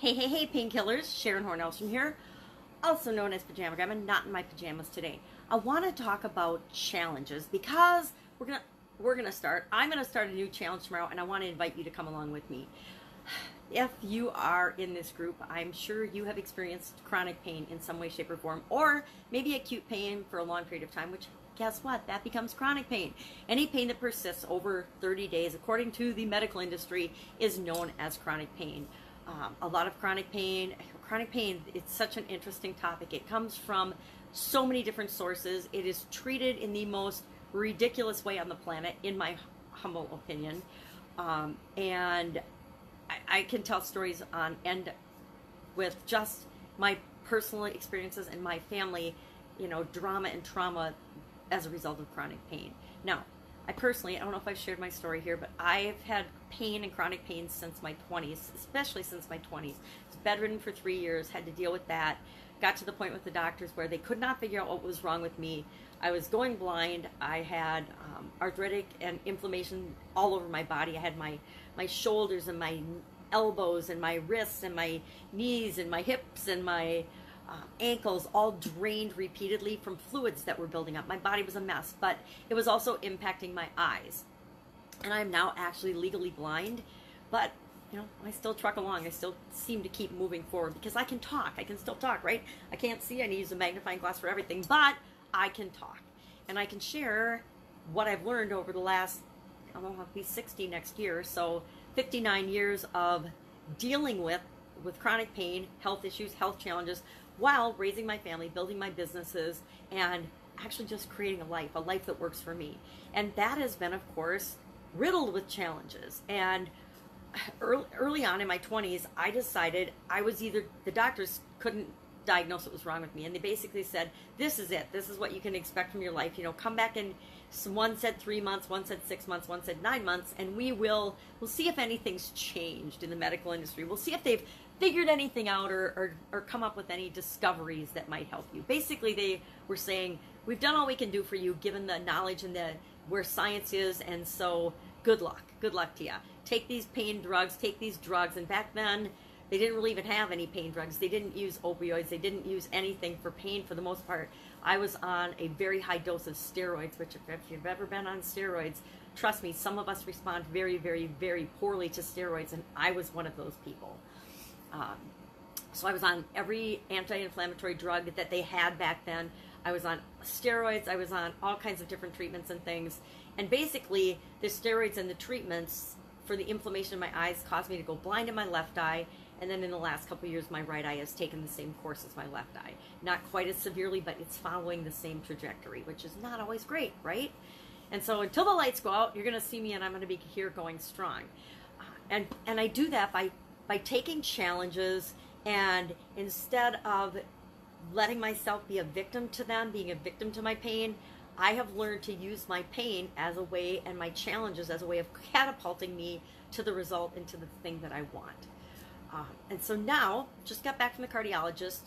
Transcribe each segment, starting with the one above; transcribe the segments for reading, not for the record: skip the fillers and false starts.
Hey, painkillers. Sharon Horne-Ellstrom here, also known as Pajama Grandma, not in my pajamas today. I want to talk about challenges because I'm gonna start a new challenge tomorrow, and I want to invite you to come along with me. If you are in this group, I'm sure you have experienced chronic pain in some way, shape, or form, or maybe acute pain for a long period of time, which, guess what? That becomes chronic pain. Any pain that persists over 30 days, according to the medical industry, is known as chronic pain. A lot of chronic pain, it's such an interesting topic. It comes from so many different sources. It is treated in the most ridiculous way on the planet, in my humble opinion. And I can tell stories on end with just my personal experiences and my family, drama and trauma as a result of chronic pain. Now, I don't know if I've shared my story here, but I've had pain and chronic pain since my 20s, especially since my 20s. I was bedridden for 3 years, had to deal with that. Got to the point with the doctors where they could not figure out what was wrong with me. I was going blind. I had arthritic and inflammation all over my body. I had my shoulders and my elbows and my wrists and my knees and my hips and my ankles all drained repeatedly from fluids that were building up. My body was a mess, but it was also impacting my eyes. And I'm now actually legally blind, but I still truck along. I still seem to keep moving forward because I can talk. I can still talk, right? I can't see. I need to use a magnifying glass for everything, but I can talk. And I can share what I've learned over the last, I'll be 60 next year, so 59 years of dealing with chronic pain, health issues, health challenges, while raising my family, building my businesses, and actually just creating a life that works for me. And that has been, of course, riddled with challenges. And early on in my 20s, I decided the doctors couldn't diagnose what was wrong with me. And they basically said, this is it. This is what you can expect from your life. Come back in, one said 3 months, one said 6 months, one said 9 months, and we'll see if anything's changed in the medical industry. We'll see if they've figured anything out or come up with any discoveries that might help you. Basically, they were saying, we've done all we can do for you given the knowledge and where science is, and so good luck to you. Take these pain drugs, take these drugs. And back then, they didn't really even have any pain drugs. They didn't use opioids. They didn't use anything for pain for the most part. I was on a very high dose of steroids, which if you've ever been on steroids, trust me, some of us respond very, very, very poorly to steroids, and I was one of those people. So I was on every anti-inflammatory drug that they had back then. I was on steroids. I was on all kinds of different treatments and things. And basically, the steroids and the treatments for the inflammation in my eyes caused me to go blind in my left eye. And then in the last couple of years, my right eye has taken the same course as my left eye. Not quite as severely, but it's following the same trajectory, which is not always great, right? And so until the lights go out, you're going to see me, and I'm going to be here going strong. And I do that by taking challenges, and instead of letting myself be a victim to them, being a victim to my pain, I have learned to use my pain as a way, and my challenges as a way of catapulting me to the result and to the thing that I want. And so now, just got back from the cardiologist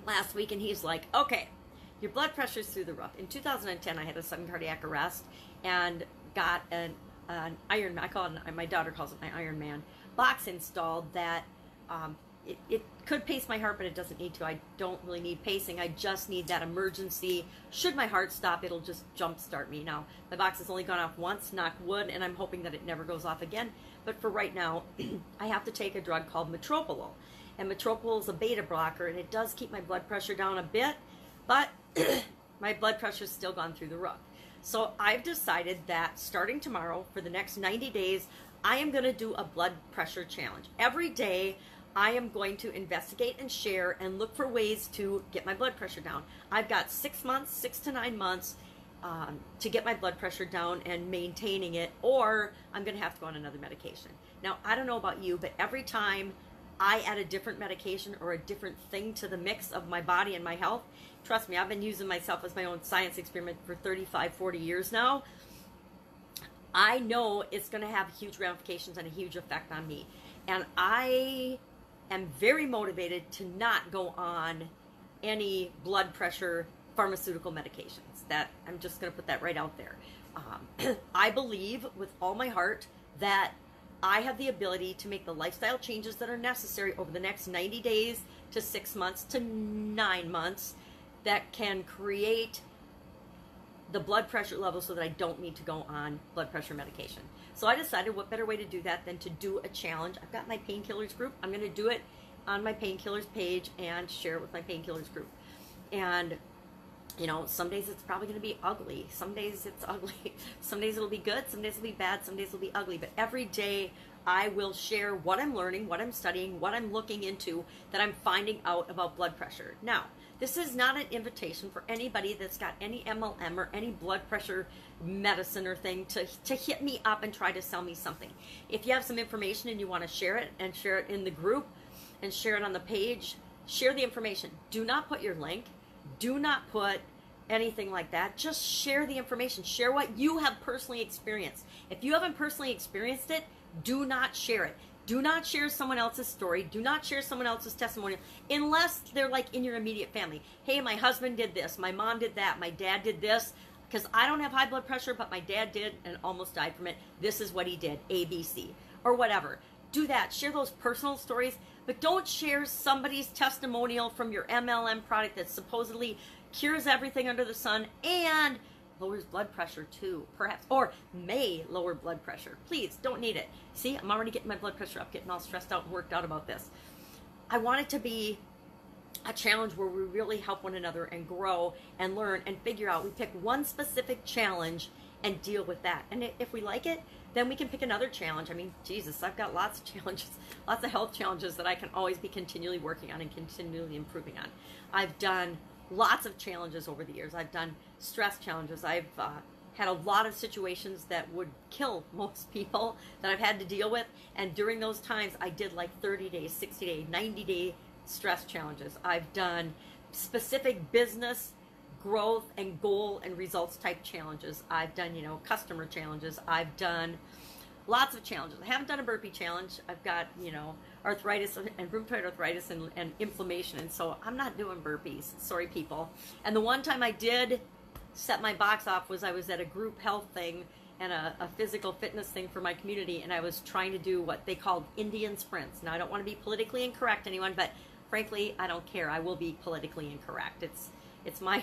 last week, and he's like, okay, your blood pressure's through the roof. In 2010, I had a sudden cardiac arrest and got an Iron, my daughter calls it my Iron Man, box installed that it could pace my heart, but it doesn't need to. I don't really need pacing. I just need that emergency. Should my heart stop, it'll just jump start me. Now, my box has only gone off once, knock wood, and I'm hoping that it never goes off again. But for right now, I have to take a drug called metoprolol. And metoprolol is a beta blocker, and it does keep my blood pressure down a bit, but my blood pressure's still gone through the roof. So I've decided that starting tomorrow, for the next 90 days, I am going to do a blood pressure challenge. Every day, I am going to investigate and share and look for ways to get my blood pressure down. I've got 6 to 9 months to get my blood pressure down and maintaining it, or I'm going to have to go on another medication. Now, I don't know about you, but every time I add a different medication or a different thing to the mix of my body and my health, trust me, I've been using myself as my own science experiment for 35, 40 years now. I know it's going to have huge ramifications and a huge effect on me. And I am very motivated to not go on any blood pressure pharmaceutical medications. That I'm just going to put that right out there. I believe with all my heart that I have the ability to make the lifestyle changes that are necessary over the next 90 days to 6 months to 9 months that can create the blood pressure level so that I don't need to go on blood pressure medication. So I decided what better way to do that than to do a challenge. I've got my painkillers group. I'm going to do it on my painkillers page and share it with my painkillers group. And you know, some days it's probably going to be ugly. Some days it's ugly. Some days it'll be good. Some days it'll be bad. Some days it'll be ugly. But every day I will share what I'm learning, what I'm studying, what I'm looking into, that I'm finding out about blood pressure. Now, this is not an invitation for anybody that's got any MLM or any blood pressure medicine or thing to hit me up and try to sell me something. If you have some information and you want to share it and share it in the group and share it on the page, share the information. Do not put your link. Do not put anything like that. Just share the information. Share what you have personally experienced. If you haven't personally experienced it, do not share it. Do not share someone else's story. Do not share someone else's testimonial unless they're like in your immediate family. Hey, my husband did this. My mom did that. My dad did this. Because I don't have high blood pressure, but my dad did and almost died from it. This is what he did. ABC. Or whatever. Do that. Share those personal stories. But don't share somebody's testimonial from your MLM product that supposedly cures everything under the sun and lowers blood pressure too, perhaps, or may lower blood pressure. Please, don't need it. See, I'm already getting my blood pressure up, getting all stressed out and worked out about this. I want it to be a challenge where we really help one another and grow and learn and figure out. We pick one specific challenge and deal with that. And if we like it, then we can pick another challenge. I mean, Jesus, I've got lots of challenges, lots of health challenges that I can always be continually working on and continually improving on. I've done lots of challenges over the years. I've done stress challenges. I've had a lot of situations that would kill most people that I've had to deal with. And during those times, I did like 30 days, 60 day, 90 day stress challenges. I've done specific business growth and goal and results type challenges. I've done, you know, customer challenges. I've done lots of challenges. I haven't done a burpee challenge. I've got, you know, arthritis and rheumatoid arthritis and inflammation. And so I'm not doing burpees. Sorry, people. And the one time I did set my box off was I was at a group health thing and a physical fitness thing for my community. And I was trying to do what they called Indian sprints. Now, I don't want to be politically incorrect, anyone, but frankly, I don't care. I will be politically incorrect. It's my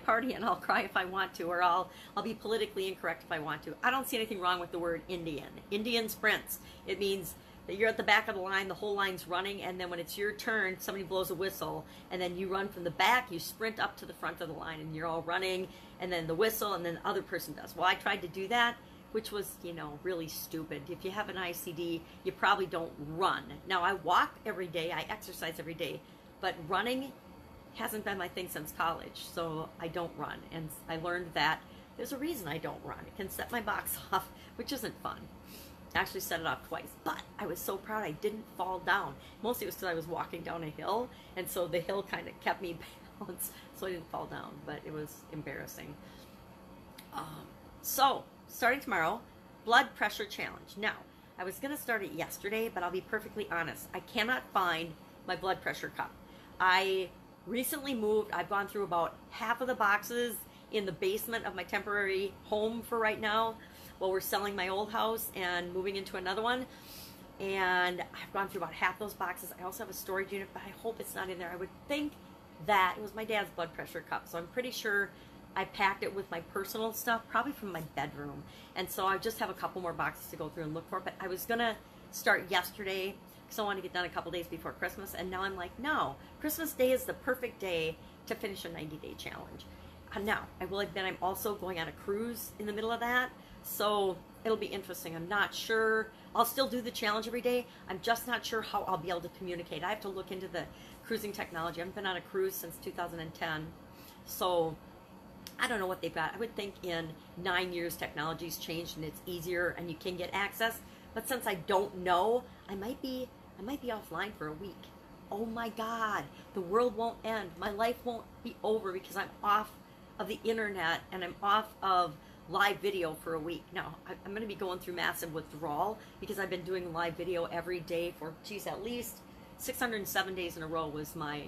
party, and I'll cry if I want to, or I'll be politically incorrect if I want to. I don't see anything wrong with the word Indian. Indian sprints. It means that you're at the back of the line, the whole line's running, and then when it's your turn, somebody blows a whistle, and then you run from the back, you sprint up to the front of the line, and you're all running, and then the whistle, and then the other person does. Well, I tried to do that, which was, you know, really stupid. If you have an ICD, you probably don't run. Now, I walk every day, I exercise every day, but running hasn't been my thing since college, so I don't run. And I learned that there's a reason I don't run. It can set my box off, which isn't fun. I actually set it off twice, but I was so proud I didn't fall down. Mostly it was because I was walking down a hill, and so the hill kind of kept me balanced, so I didn't fall down, but it was embarrassing. So, starting tomorrow, blood pressure challenge. Now, I was going to start it yesterday, but I'll be perfectly honest. I cannot find my blood pressure cup. I recently moved. I've gone through about half of the boxes in the basement of my temporary home for right now while we're selling my old house and moving into another one. And I've gone through about half those boxes. I also have a storage unit, but I hope it's not in there. I would think that it was my dad's blood pressure cup, so I'm pretty sure I packed it with my personal stuff, probably from my bedroom. And so I just have a couple more boxes to go through and look for. But I was going to start yesterday because I want to get done a couple days before Christmas. And now I'm like, no, Christmas Day is the perfect day to finish a 90-day challenge. Now, I will admit I'm also going on a cruise in the middle of that. So it'll be interesting. I'm not sure. I'll still do the challenge every day. I'm just not sure how I'll be able to communicate. I have to look into the cruising technology. I haven't been on a cruise since 2010. So I don't know what they've got. I would think in 9 years technology's changed and it's easier and you can get access. But since I don't know, I might be offline for a week. Oh my God, the world won't end. My life won't be over because I'm off of the internet and I'm off of live video for a week. Now, I'm going to be going through massive withdrawal because I've been doing live video every day for, geez, at least 607 days in a row was my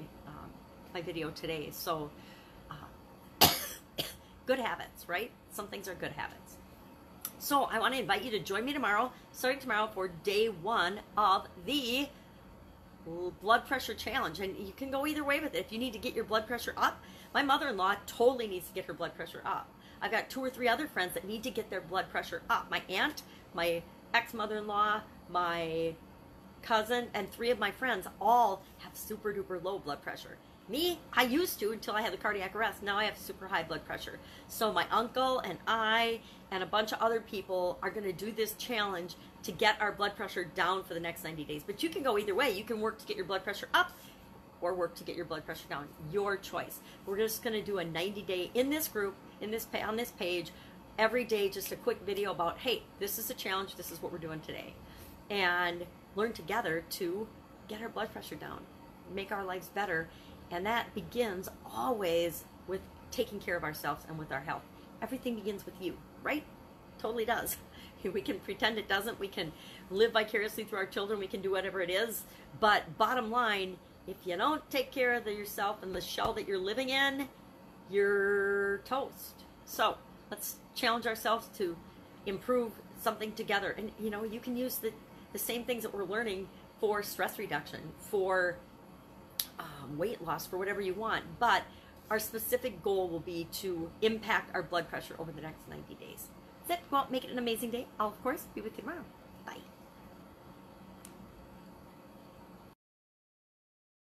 video today. So good habits, right? Some things are good habits. So I want to invite you to join me tomorrow, starting tomorrow, for day 1 of the blood pressure challenge. And you can go either way with it. If you need to get your blood pressure up, my mother-in-law totally needs to get her blood pressure up. I've got 2 or 3 other friends that need to get their blood pressure up. My aunt, my ex-mother-in-law, my cousin, and 3 of my friends all have super duper low blood pressure. Me, I used to until I had the cardiac arrest. Now I have super high blood pressure. So my uncle and I and a bunch of other people are going to do this challenge to get our blood pressure down for the next 90 days. But you can go either way. You can work to get your blood pressure up or work to get your blood pressure down. Your choice. We're just going to do a 90-day in this group, on this page, every day, just a quick video about, hey, this is a challenge. This is what we're doing today. And learn together to get our blood pressure down, make our lives better. And that begins always with taking care of ourselves and with our health. Everything begins with you, right? Totally does. We can pretend it doesn't. We can live vicariously through our children. We can do whatever it is. But bottom line, if you don't take care of yourself and the shell that you're living in, you're toast. So let's challenge ourselves to improve something together. And you know, you can use the same things that we're learning for stress reduction, for weight loss, for whatever you want. But our specific goal will be to impact our blood pressure over the next 90 days. That's it. Well, make it an amazing day. I'll, of course, be with you tomorrow. Bye.